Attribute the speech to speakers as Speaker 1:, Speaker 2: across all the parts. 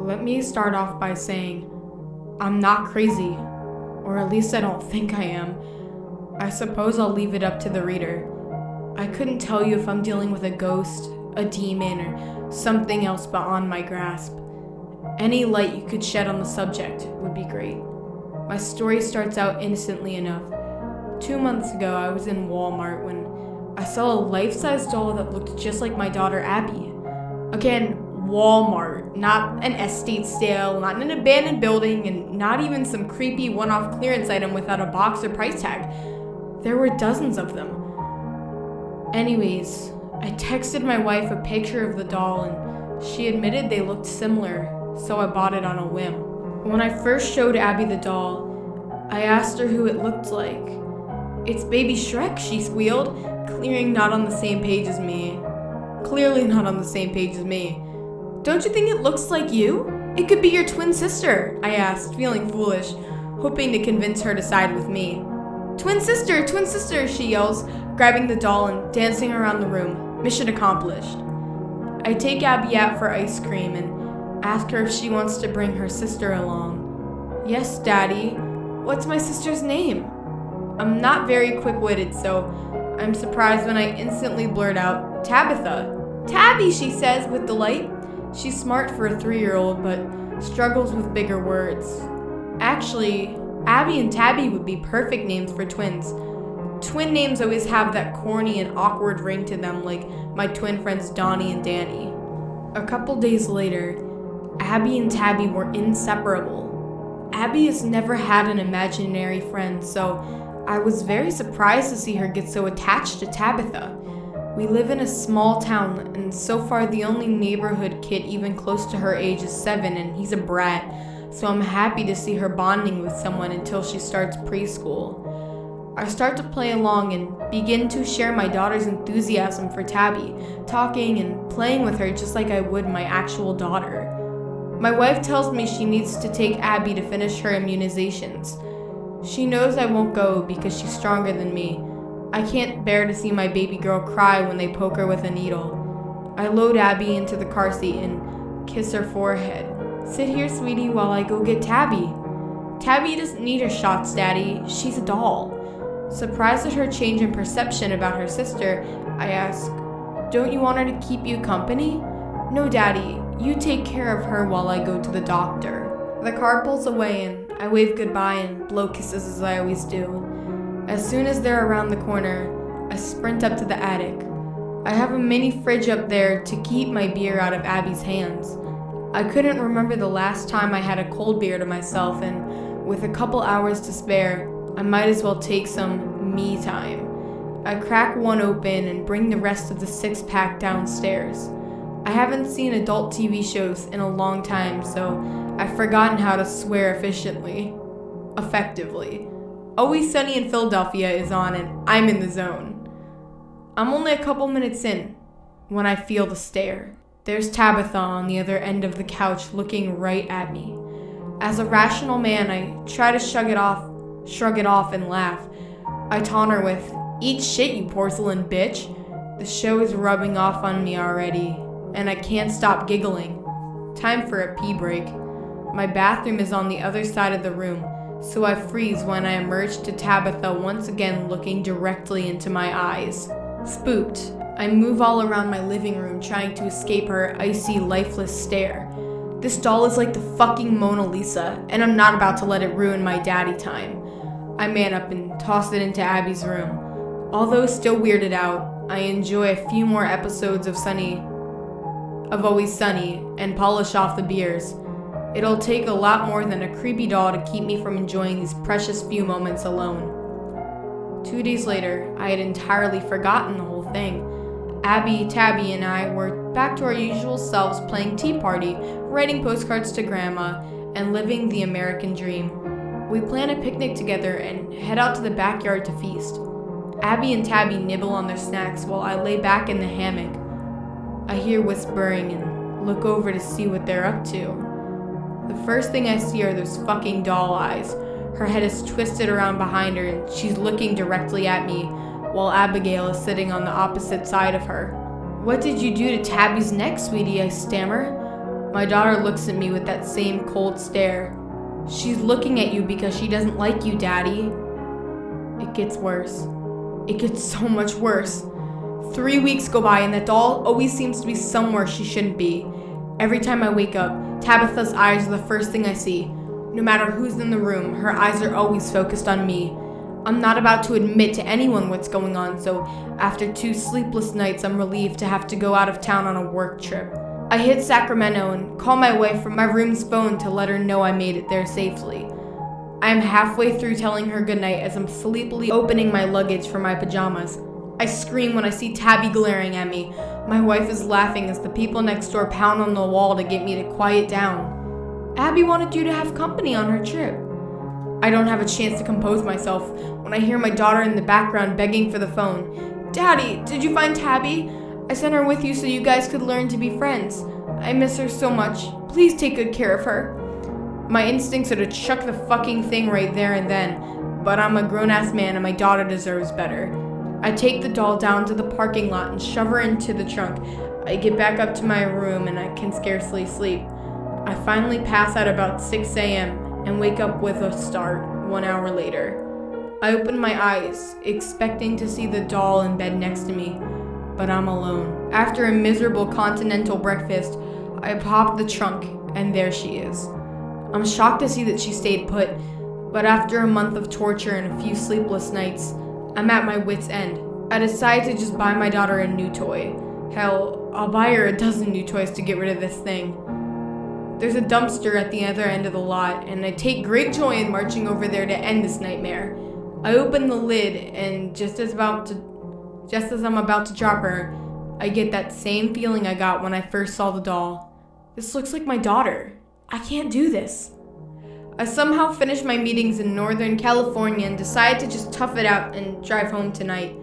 Speaker 1: Let me start off by saying I'm not crazy, or at least I don't think I am. I suppose I'll leave it up to the reader. I couldn't tell you if I'm dealing with a ghost, a demon, or something else beyond my grasp. Any light you could shed on the subject would be great. My story starts out innocently enough. 2 months ago, I was in Walmart when I saw a life-size doll that looked just like my daughter Abby. Again, Walmart, not an estate sale, not an abandoned building, and not even some creepy one-off clearance item without a box or price tag. There were dozens of them. Anyways, I texted my wife a picture of the doll and she admitted they looked similar, so I bought it on a whim. When I first showed Abby the doll, I asked her who it looked like. "It's Baby Shrek," she squealed, clearly not on the same page as me. "Don't you think it looks like you? It could be your twin sister," I asked, feeling foolish, hoping to convince her to side with me. Twin sister, she yells, grabbing the doll and dancing around the room. Mission accomplished. I take Abby out for ice cream and ask her if she wants to bring her sister along. "Yes, Daddy. What's my sister's name?" I'm not very quick-witted, so I'm surprised when I instantly blurt out, "Tabitha." "Tabby," she says with delight. She's smart for a 3-year-old, but struggles with bigger words. Actually, Abby and Tabby would be perfect names for twins. Twin names always have that corny and awkward ring to them, like my twin friends Donnie and Danny. A couple days later, Abby and Tabby were inseparable. Abby has never had an imaginary friend, so I was very surprised to see her get so attached to Tabitha. We live in a small town, and so far the only neighborhood kid even close to her age is 7, and he's a brat, so I'm happy to see her bonding with someone until she starts preschool. I start to play along and begin to share my daughter's enthusiasm for Tabby, talking and playing with her just like I would my actual daughter. My wife tells me she needs to take Abby to finish her immunizations. She knows I won't go because she's stronger than me. I can't bear to see my baby girl cry when they poke her with a needle. I load Abby into the car seat and kiss her forehead. "Sit here, sweetie, while I go get Tabby." "Tabby doesn't need her shots, Daddy. She's a doll." Surprised at her change in perception about her sister, I ask, "Don't you want her to keep you company?" "No, Daddy. You take care of her while I go to the doctor." The car pulls away and I wave goodbye and blow kisses as I always do. As soon as they're around the corner, I sprint up to the attic. I have a mini fridge up there to keep my beer out of Abby's hands. I couldn't remember the last time I had a cold beer to myself, and with a couple hours to spare, I might as well take some me time. I crack one open and bring the rest of the 6-pack downstairs. I haven't seen adult TV shows in a long time, so I've forgotten how to swear effectively. Always Sunny in Philadelphia is on and I'm in the zone. I'm only a couple minutes in when I feel the stare. There's Tabitha on the other end of the couch looking right at me. As a rational man, I try to shrug it off and laugh. I taunt her with, "Eat shit, you porcelain bitch." The show is rubbing off on me already, and I can't stop giggling. Time for a pee break. My bathroom is on the other side of the room, so I freeze when I emerge to Tabitha once again looking directly into my eyes. Spooked, I move all around my living room trying to escape her icy, lifeless stare. This doll is like the fucking Mona Lisa, and I'm not about to let it ruin my daddy time. I man up and toss it into Abby's room. Although still weirded out, I enjoy a few more episodes of Always Sunny and polish off the beers. It'll take a lot more than a creepy doll to keep me from enjoying these precious few moments alone. 2 days later, I had entirely forgotten the whole thing. Abby, Tabby, and I were back to our usual selves playing Tea Party, writing postcards to Grandma, and living the American dream. We plan a picnic together and head out to the backyard to feast. Abby and Tabby nibble on their snacks while I lay back in the hammock. I hear whispering and look over to see what they're up to. The first thing I see are those fucking doll eyes. Her head is twisted around behind her and she's looking directly at me, while Abigail is sitting on the opposite side of her. "What did you do to Tabby's neck, sweetie?" I stammer. My daughter looks at me with that same cold stare. She's looking at you because she doesn't like you, Daddy. It gets worse. It gets so much worse. 3 weeks go by and that doll always seems to be somewhere she shouldn't be. Every time I wake up, Tabitha's eyes are the first thing I see. No matter who's in the room, her eyes are always focused on me. I'm not about to admit to anyone what's going on, so after 2 sleepless nights, I'm relieved to have to go out of town on a work trip. I hit Sacramento and call my wife from my room's phone to let her know I made it there safely. I am halfway through telling her goodnight as I'm sleepily opening my luggage for my pajamas. I scream when I see Tabby glaring at me. My wife is laughing as the people next door pound on the wall to get me to quiet down. Abby wanted you to have company on her trip. I don't have a chance to compose myself when I hear my daughter in the background begging for the phone. Daddy, did you find Tabby? I sent her with you so you guys could learn to be friends. I miss her so much. Please take good care of her. My instincts are to chuck the fucking thing right there and then, but I'm a grown-ass man and my daughter deserves better. I take the doll down to the parking lot and shove her into the trunk. I get back up to my room and I can scarcely sleep. I finally pass out about 6 a.m. and wake up with a start 1 hour later. I open my eyes, expecting to see the doll in bed next to me, but I'm alone. After a miserable continental breakfast, I pop the trunk and there she is. I'm shocked to see that she stayed put, but after a month of torture and a few sleepless nights, I'm at my wit's end. I decide to just buy my daughter a new toy. Hell, I'll buy her a dozen new toys to get rid of this thing. There's a dumpster at the other end of the lot, and I take great joy in marching over there to end this nightmare. I open the lid, and just as I'm about to drop her, I get that same feeling I got when I first saw the doll. This looks like my daughter. I can't do this. I somehow finish my meetings in Northern California and decide to just tough it out and drive home tonight.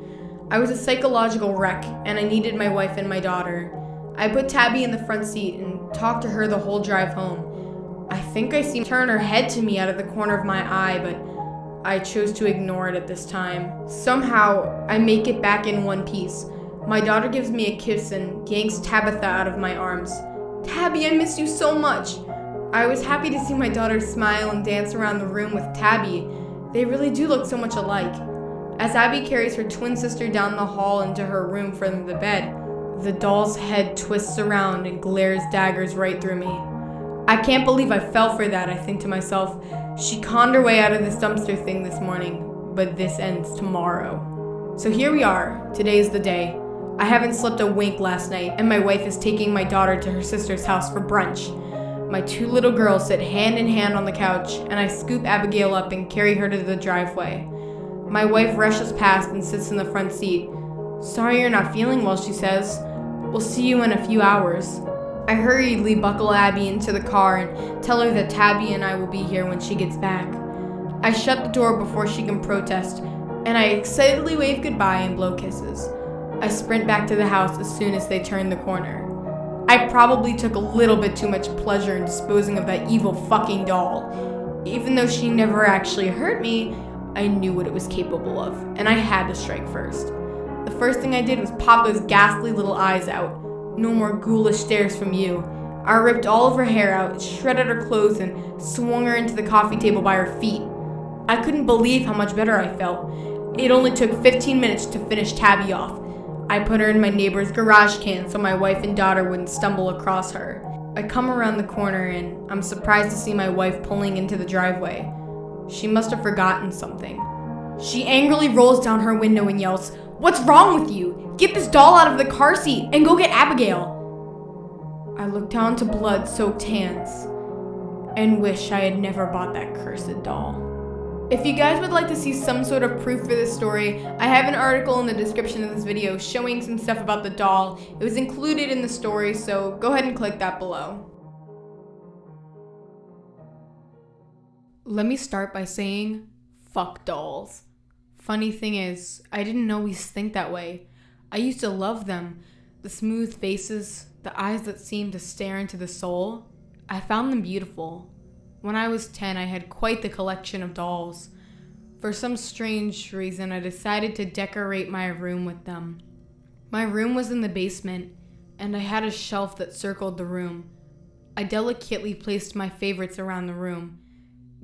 Speaker 1: I was a psychological wreck, and I needed my wife and my daughter. I put Tabby in the front seat and talked to her the whole drive home. I think I seemed to turn her head to me out of the corner of my eye, but I chose to ignore it at this time. Somehow, I make it back in one piece. My daughter gives me a kiss and yanks Tabitha out of my arms. Tabby, I miss you so much. I was happy to see my daughter smile and dance around the room with Tabby. They really do look so much alike. As Abby carries her twin sister down the hall into her room from the bed, the doll's head twists around and glares daggers right through me. I can't believe I fell for that, I think to myself. She conned her way out of this dumpster thing this morning, but this ends tomorrow. So here we are. Today's the day. I haven't slept a wink last night, and my wife is taking my daughter to her sister's house for brunch. My 2 little girls sit hand in hand on the couch, and I scoop Abigail up and carry her to the driveway. My wife rushes past and sits in the front seat. Sorry you're not feeling well, she says. We'll see you in a few hours. I hurriedly buckle Abby into the car and tell her that Tabby and I will be here when she gets back. I shut the door before she can protest, and I excitedly wave goodbye and blow kisses. I sprint back to the house as soon as they turn the corner. I probably took a little bit too much pleasure in disposing of that evil fucking doll. Even though she never actually hurt me, I knew what it was capable of, and I had to strike first. The first thing I did was pop those ghastly little eyes out. No more ghoulish stares from you. I ripped all of her hair out, shredded her clothes, and swung her into the coffee table by her feet. I couldn't believe how much better I felt. It only took 15 minutes to finish Tabby off. I put her in my neighbor's garage can so my wife and daughter wouldn't stumble across her. I come around the corner and I'm surprised to see my wife pulling into the driveway. She must have forgotten something. She angrily rolls down her window and yells, "What's wrong with you? Get this doll out of the car seat and go get Abigail." I look down to blood-soaked hands and wish I had never bought that cursed doll. If you guys would like to see some sort of proof for this story, I have an article in the description of this video showing some stuff about the doll. It was included in the story, so go ahead and click that below. Let me start by saying, fuck dolls. Funny thing is, I didn't always think that way. I used to love them. The smooth faces, the eyes that seemed to stare into the soul. I found them beautiful. When I was 10, I had quite the collection of dolls. For some strange reason, I decided to decorate my room with them. My room was in the basement, and I had a shelf that circled the room. I delicately placed my favorites around the room.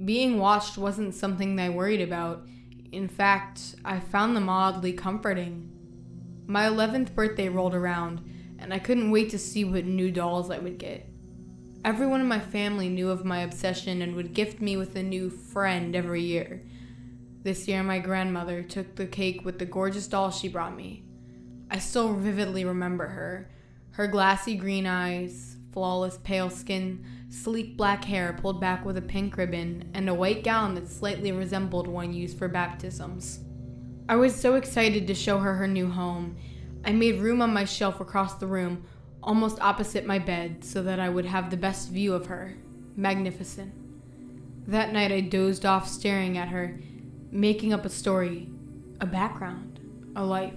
Speaker 1: Being watched wasn't something I worried about. In fact, I found them oddly comforting. My 11th birthday rolled around, and I couldn't wait to see what new dolls I would get. Everyone in my family knew of my obsession and would gift me with a new friend every year. This year, my grandmother took the cake with the gorgeous doll she brought me. I still vividly remember her. Her glassy green eyes, flawless pale skin, sleek black hair pulled back with a pink ribbon, and a white gown that slightly resembled one used for baptisms. I was so excited to show her her new home. I made room on my shelf across the room, almost opposite my bed, so that I would have the best view of her. Magnificent. That night I dozed off staring at her, making up a story, a background, a life.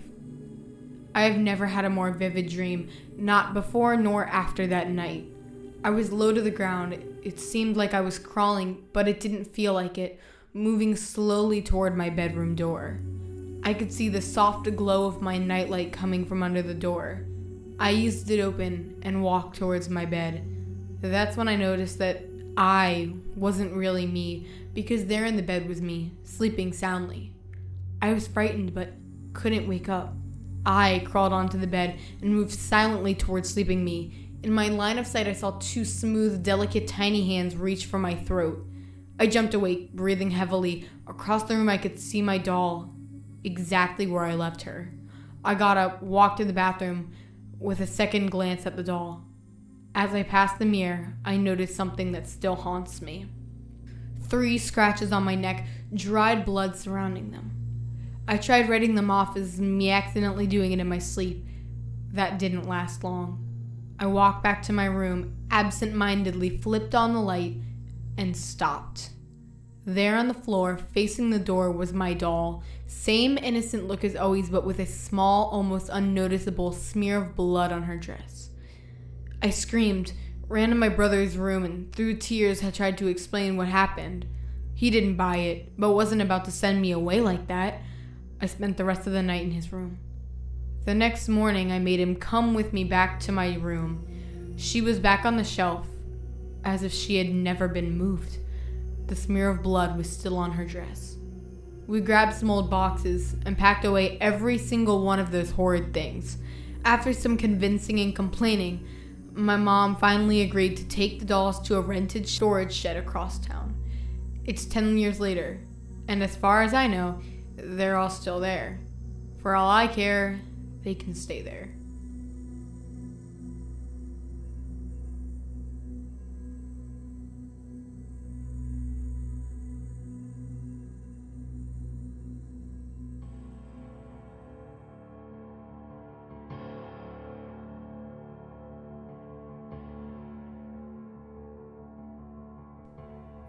Speaker 1: I have never had a more vivid dream, not before nor after that night. I was low to the ground. It seemed like I was crawling, but it didn't feel like it, moving slowly toward my bedroom door. I could see the soft glow of my nightlight coming from under the door. I eased it open and walked towards my bed. That's when I noticed that I wasn't really me, because there in the bed was me, sleeping soundly. I was frightened, but couldn't wake up. I crawled onto the bed and moved silently towards sleeping me. In my line of sight, I saw two smooth, delicate, tiny hands reach for my throat. I jumped awake, breathing heavily. Across the room, I could see my doll, exactly where I left her. I got up, walked to the bathroom, with a second glance at the doll. As I passed the mirror, I noticed something that still haunts me. 3 scratches on my neck, dried blood surrounding them. I tried writing them off as me accidentally doing it in my sleep. That didn't last long. I walked back to my room, absent-mindedly flipped on the light, and stopped. There on the floor, facing the door, was my doll. Same innocent look as always, but with a small, almost unnoticeable smear of blood on her dress. I screamed, ran to my brother's room, and through tears had tried to explain what happened. He didn't buy it, but wasn't about to send me away like that. I spent the rest of the night in his room. The next morning, I made him come with me back to my room. She was back on the shelf, as if she had never been moved. The smear of blood was still on her dress. We grabbed some old boxes and packed away every single one of those horrid things. After some convincing and complaining, my mom finally agreed to take the dolls to a rented storage shed across town. It's 10 years later, and as far as I know, they're all still there. For all I care, they can stay there.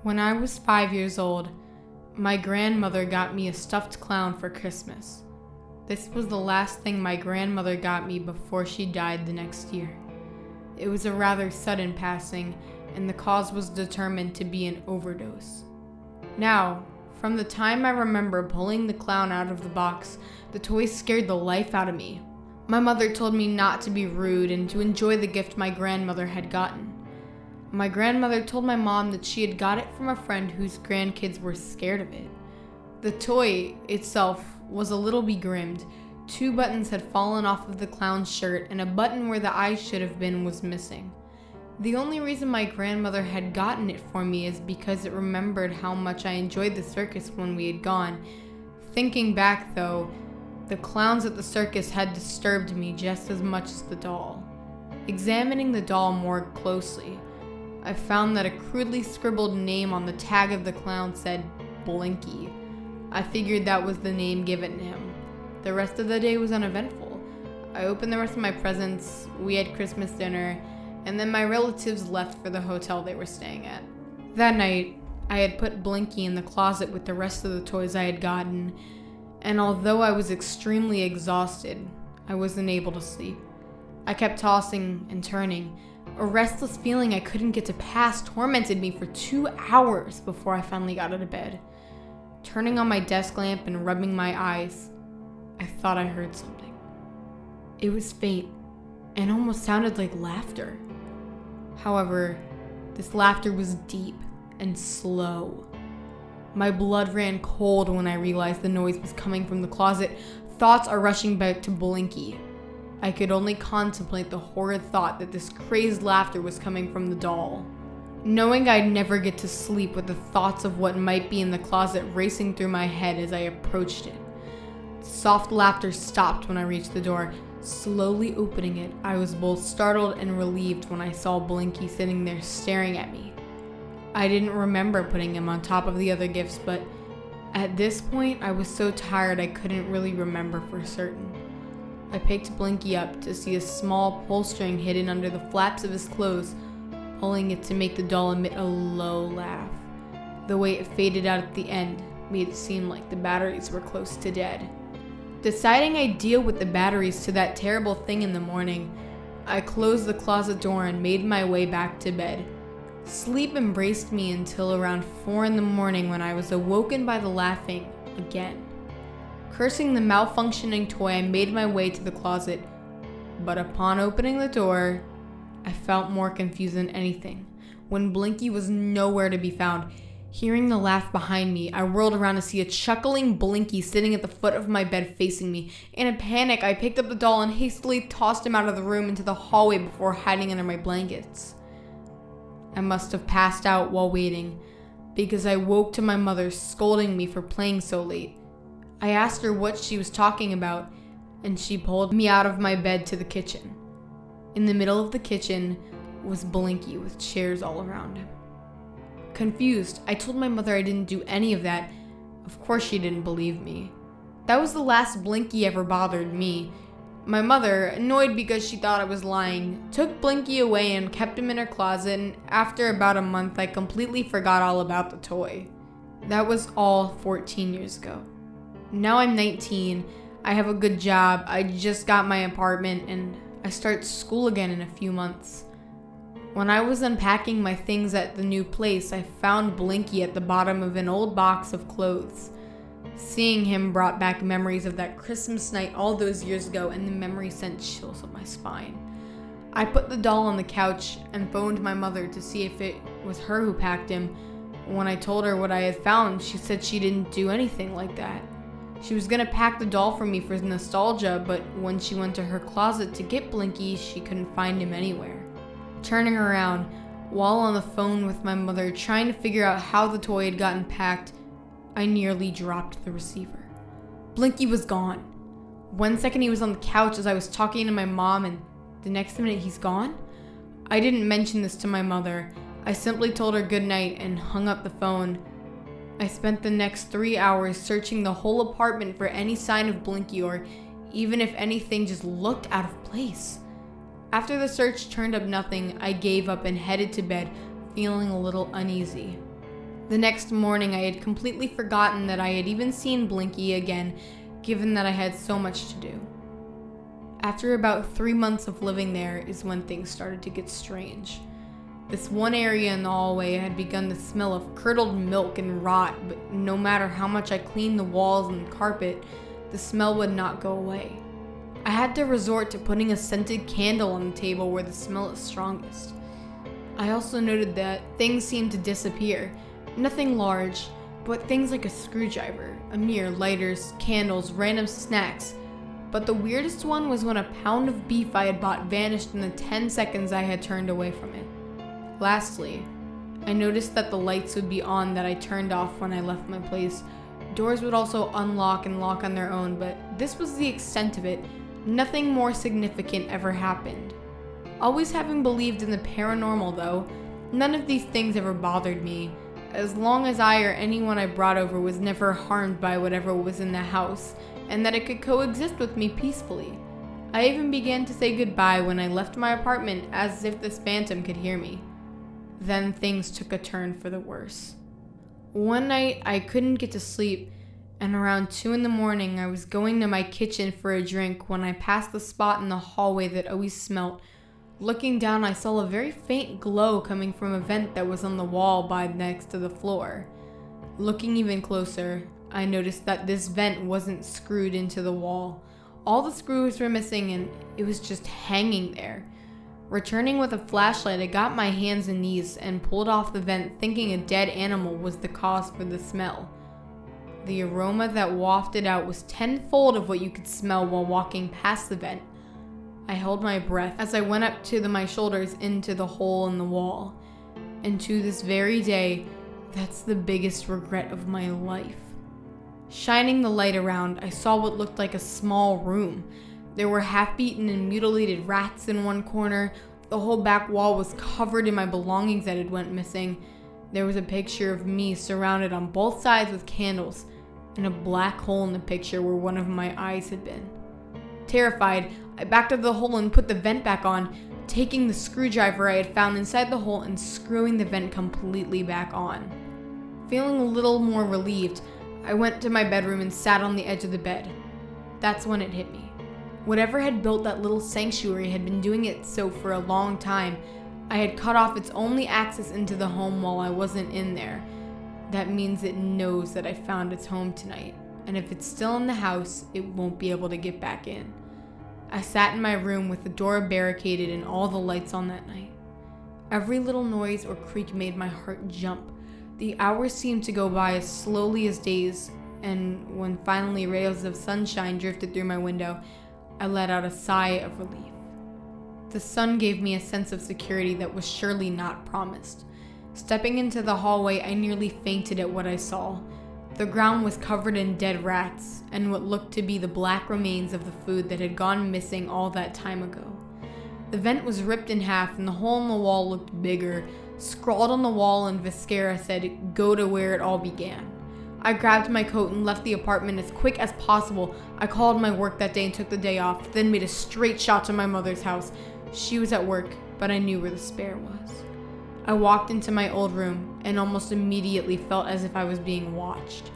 Speaker 1: When I was 5 years old, my grandmother got me a stuffed clown for Christmas. This was the last thing my grandmother got me before she died the next year. It was a rather sudden passing, and the cause was determined to be an overdose. Now, from the time I remember pulling the clown out of the box, the toy scared the life out of me. My mother told me not to be rude and to enjoy the gift my grandmother had gotten. My grandmother told my mom that she had got it from a friend whose grandkids were scared of it. The toy itself was a little begrimed. 2 buttons had fallen off of the clown's shirt, and a button where the eyes should have been was missing. The only reason my grandmother had gotten it for me is because it remembered how much I enjoyed the circus when we had gone. Thinking back, though, the clowns at the circus had disturbed me just as much as the doll. Examining the doll more closely, I found that a crudely scribbled name on the tag of the clown said Blinky. I figured that was the name given to him. The rest of the day was uneventful. I opened the rest of my presents, we had Christmas dinner, and then my relatives left for the hotel they were staying at. That night, I had put Blinky in the closet with the rest of the toys I had gotten, and although I was extremely exhausted, I wasn't able to sleep. I kept tossing and turning. A restless feeling I couldn't get to pass tormented me for 2 hours before I finally got out of bed. Turning on my desk lamp and rubbing my eyes, I thought I heard something. It was faint and almost sounded like laughter. However, This laughter was deep and slow. My blood ran cold when I realized the noise was coming from the closet. Thoughts are rushing back to Blinky. I could only contemplate the horrid thought that this crazed laughter was coming from the doll. Knowing I'd never get to sleep with the thoughts of what might be in the closet racing through my head as I approached it. The soft laughter stopped when I reached the door. Slowly opening it, I was both startled and relieved when I saw Blinky sitting there staring at me. I didn't remember putting him on top of the other gifts, but at this point I was so tired I couldn't really remember for certain. I picked Blinky up to see a small pull string hidden under the flaps of his clothes, pulling it to make the doll emit a low laugh. The way it faded out at the end made it seem like the batteries were close to dead. Deciding I'd deal with the batteries to that terrible thing in the morning, I closed the closet door and made my way back to bed. Sleep embraced me until around 4 in the morning when I was awoken by the laughing again. Cursing the malfunctioning toy, I made my way to the closet, but upon opening the door, I felt more confused than anything when Blinky was nowhere to be found. Hearing the laugh behind me, I whirled around to see a chuckling Blinky sitting at the foot of my bed facing me. In a panic, I picked up the doll and hastily tossed him out of the room into the hallway before hiding under my blankets. I must have passed out while waiting, because I woke to my mother scolding me for playing so late. I asked her what she was talking about, and she pulled me out of my bed to the kitchen. In the middle of the kitchen was Blinky with chairs all around him. Confused, I told my mother I didn't do any of that. Of course she didn't believe me. That was the last Blinky ever bothered me. My mother, annoyed because she thought I was lying, took Blinky away and kept him in her closet, and after about a month I completely forgot all about the toy. That was all 14 years ago. Now I'm 19, I have a good job, I just got my apartment, and I start school again in a few months. When I was unpacking my things at the new place, I found Blinky at the bottom of an old box of clothes. Seeing him brought back memories of that Christmas night all those years ago, and the memory sent chills up my spine. I put the doll on the couch and phoned my mother to see if it was her who packed him. When I told her what I had found, she said she didn't do anything like that. She was gonna pack the doll for me for nostalgia, but when she went to her closet to get Blinky, she couldn't find him anywhere. Turning around, while on the phone with my mother trying to figure out how the toy had gotten packed, I nearly dropped the receiver. Blinky was gone. 1 second he was on the couch as I was talking to my mom, and the next minute he's gone? I didn't mention this to my mother. I simply told her goodnight and hung up the phone. I spent the next 3 hours searching the whole apartment for any sign of Blinky, or even if anything just looked out of place. After the search turned up nothing, I gave up and headed to bed, feeling a little uneasy. The next morning, I had completely forgotten that I had even seen Blinky again, given that I had so much to do. After about 3 months of living there is when things started to get strange. This one area in the hallway had begun to smell of curdled milk and rot, but no matter how much I cleaned the walls and carpet, the smell would not go away. I had to resort to putting a scented candle on the table where the smell is strongest. I also noted that things seemed to disappear. Nothing large, but things like a screwdriver, a mirror, lighters, candles, random snacks. But the weirdest one was when a pound of beef I had bought vanished in the 10 seconds I had turned away from it. Lastly, I noticed that the lights would be on that I turned off when I left my place. Doors would also unlock and lock on their own, but this was the extent of it. Nothing more significant ever happened. Always having believed in the paranormal though, none of these things ever bothered me, as long as I or anyone I brought over was never harmed by whatever was in the house, and that it could coexist with me peacefully. I even began to say goodbye when I left my apartment as if this phantom could hear me. Then things took a turn for the worse. One night I couldn't get to sleep, and around 2 in the morning I was going to my kitchen for a drink when I passed the spot in the hallway that always smelt. Looking down, I saw a very faint glow coming from a vent that was on the wall by next to the floor. Looking even closer, I noticed that this vent wasn't screwed into the wall. All the screws were missing and it was just hanging there. Returning with a flashlight, I got my hands and knees and pulled off the vent, thinking a dead animal was the cause for the smell. The aroma that wafted out was tenfold of what you could smell while walking past the vent. I held my breath as I went up to my shoulders into the hole in the wall. And to this very day, that's the biggest regret of my life. Shining the light around, I saw what looked like a small room. There were half-eaten and mutilated rats in one corner. The whole back wall was covered in my belongings that had went missing. There was a picture of me surrounded on both sides with candles, and a black hole in the picture where one of my eyes had been. Terrified, I backed out of the hole and put the vent back on, taking the screwdriver I had found inside the hole and screwing the vent completely back on. Feeling a little more relieved, I went to my bedroom and sat on the edge of the bed. That's when it hit me. Whatever had built that little sanctuary had been doing it so for a long time. I had cut off its only access into the home while I wasn't in there. That means it knows that I found its home tonight, and if it's still in the house, it won't be able to get back in. I sat in my room with the door barricaded and all the lights on that night. Every little noise or creak made my heart jump. The hours seemed to go by as slowly as days, and when finally rays of sunshine drifted through my window, I let out a sigh of relief. The sun gave me a sense of security that was surely not promised. Stepping into the hallway, I nearly fainted at what I saw. The ground was covered in dead rats and what looked to be the black remains of the food that had gone missing all that time ago. The vent was ripped in half and the hole in the wall looked bigger. Scrawled on the wall in Viscara said, "Go to where it all began." I grabbed my coat and left the apartment as quick as possible. I called my work that day and took the day off, then made a straight shot to my mother's house. She was at work, but I knew where the spare was. I walked into my old room and almost immediately felt as if I was being watched.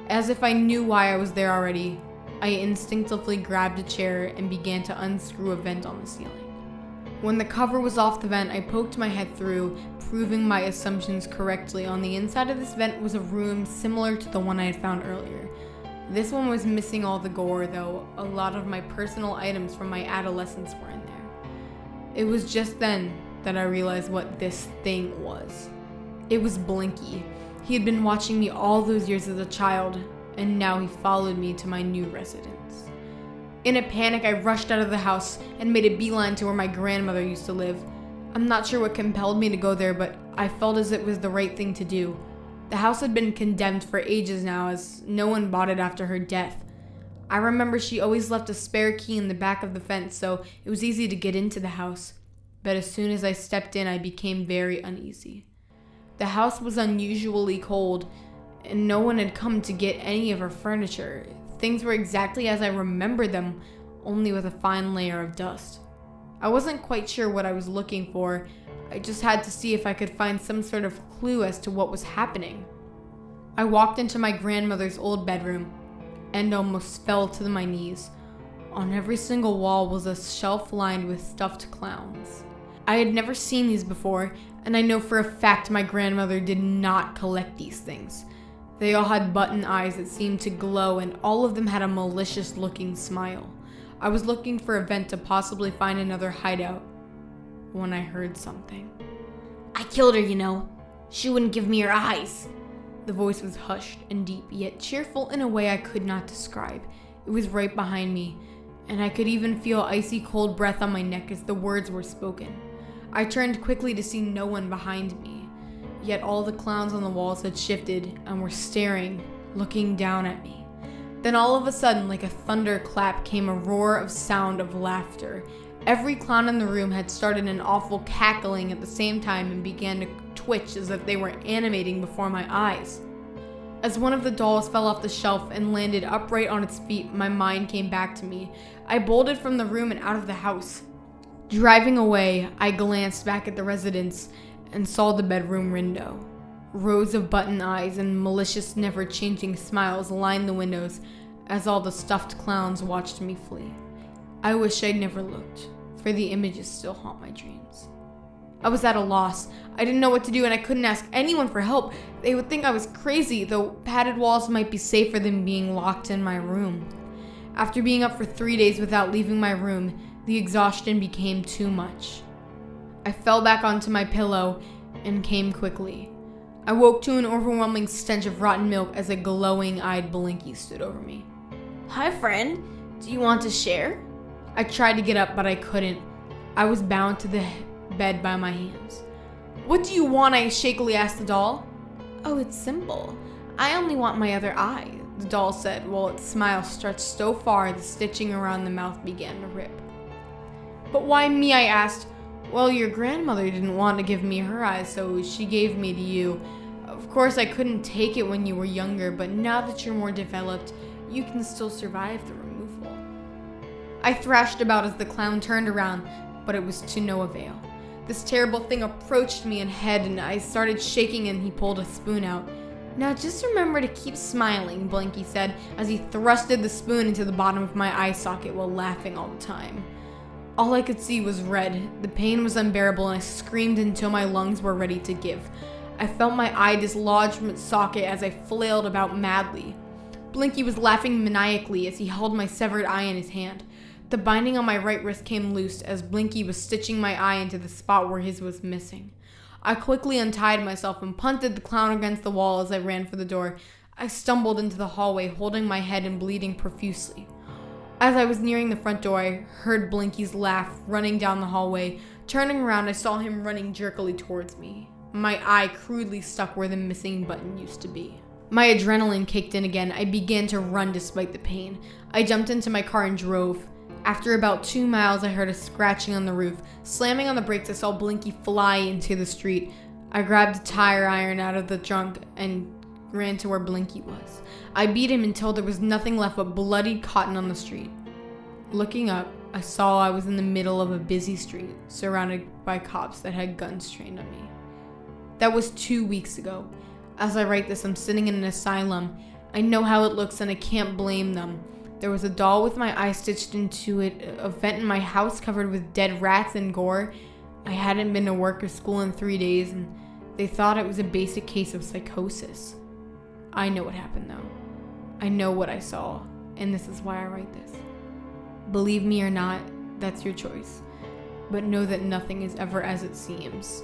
Speaker 1: As if I knew why I was there already, I instinctively grabbed a chair and began to unscrew a vent on the ceiling. When the cover was off the vent, I poked my head through, proving my assumptions correctly. On the inside of this vent was a room similar to the one I had found earlier. This one was missing all the gore, though a lot of my personal items from my adolescence were in there. It was just then that I realized what this thing was. It was Blinky. He had been watching me all those years as a child, and now he followed me to my new residence. In a panic, I rushed out of the house and made a beeline to where my grandmother used to live. I'm not sure what compelled me to go there, but I felt as it was the right thing to do. The house had been condemned for ages now, as no one bought it after her death. I remember she always left a spare key in the back of the fence, so it was easy to get into the house. But as soon as I stepped in, I became very uneasy. The house was unusually cold, and no one had come to get any of her furniture. Things were exactly as I remembered them, only with a fine layer of dust. I wasn't quite sure what I was looking for. I just had to see if I could find some sort of clue as to what was happening. I walked into my grandmother's old bedroom and almost fell to my knees. On every single wall was a shelf lined with stuffed clowns. I had never seen these before, and I know for a fact my grandmother did not collect these things. They all had button eyes that seemed to glow, and all of them had a malicious-looking smile. I was looking for a vent to possibly find another hideout when I heard something.
Speaker 2: "I killed her, you know. She wouldn't give me her eyes."
Speaker 1: The voice was hushed and deep, yet cheerful in a way I could not describe. It was right behind me, and I could even feel icy cold breath on my neck as the words were spoken. I turned quickly to see no one behind me, yet all the clowns on the walls had shifted and were staring, looking down at me. Then all of a sudden, like a thunderclap, came a roar of sound of laughter. Every clown in the room had started an awful cackling at the same time and began to twitch as if they were animating before my eyes. As one of the dolls fell off the shelf and landed upright on its feet, my mind came back to me. I bolted from the room and out of the house. Driving away, I glanced back at the residence and saw the bedroom window. Rows of button eyes and malicious, never-changing smiles lined the windows as all the stuffed clowns watched me flee. I wish I'd never looked, for the images still haunt my dreams. I was at a loss. I didn't know what to do, and I couldn't ask anyone for help. They would think I was crazy, though padded walls might be safer than being locked in my room. After being up for 3 days without leaving my room, the exhaustion became too much. I fell back onto my pillow and came quickly. I woke to an overwhelming stench of rotten milk as a glowing-eyed Blinky stood over me.
Speaker 2: Hi, friend. Do you want to share?
Speaker 1: I tried to get up, but I couldn't. I was bound to the bed by my hands. What do you want? I shakily asked the doll.
Speaker 2: Oh, it's simple. I only want my other eye,
Speaker 1: the doll said, while its smile stretched so far the stitching around the mouth began to rip. But why me? I asked. Well, your grandmother didn't want to give me her eyes, so she gave me to you. Of course, I couldn't take it when you were younger, but now that you're more developed, you can still survive the removal. I thrashed about as the clown turned around, but it was to no avail. This terrible thing approached me in head, and I started shaking, and he pulled a spoon out. Now just remember to keep smiling, Blinky said, as he thrusted the spoon into the bottom of my eye socket while laughing all the time. All I could see was red. The pain was unbearable, and I screamed until my lungs were ready to give. I felt my eye dislodge from its socket as I flailed about madly. Blinky was laughing maniacally as he held my severed eye in his hand. The binding on my right wrist came loose as Blinky was stitching my eye into the spot where his was missing. I quickly untied myself and punted the clown against the wall as I ran for the door. I stumbled into the hallway, holding my head and bleeding profusely. As I was nearing the front door, I heard Blinky's laugh running down the hallway. Turning around, I saw him running jerkily towards me. My eye crudely stuck where the missing button used to be. My adrenaline kicked in again. I began to run despite the pain. I jumped into my car and drove. After about 2 miles, I heard a scratching on the roof. Slamming on the brakes, I saw Blinky fly into the street. I grabbed a tire iron out of the trunk and ran to where Blinky was. I beat him until there was nothing left but bloodied cotton on the street. Looking up, I saw I was in the middle of a busy street, surrounded by cops that had guns trained on me. That was 2 weeks ago. As I write this, I'm sitting in an asylum. I know how it looks and I can't blame them. There was a doll with my eye stitched into it, a vent in my house covered with dead rats and gore. I hadn't been to work or school in 3 days, and they thought it was a basic case of psychosis. I know what happened though. I know what I saw, and this is why I write this. Believe me or not, that's your choice. But know that nothing is ever as it seems.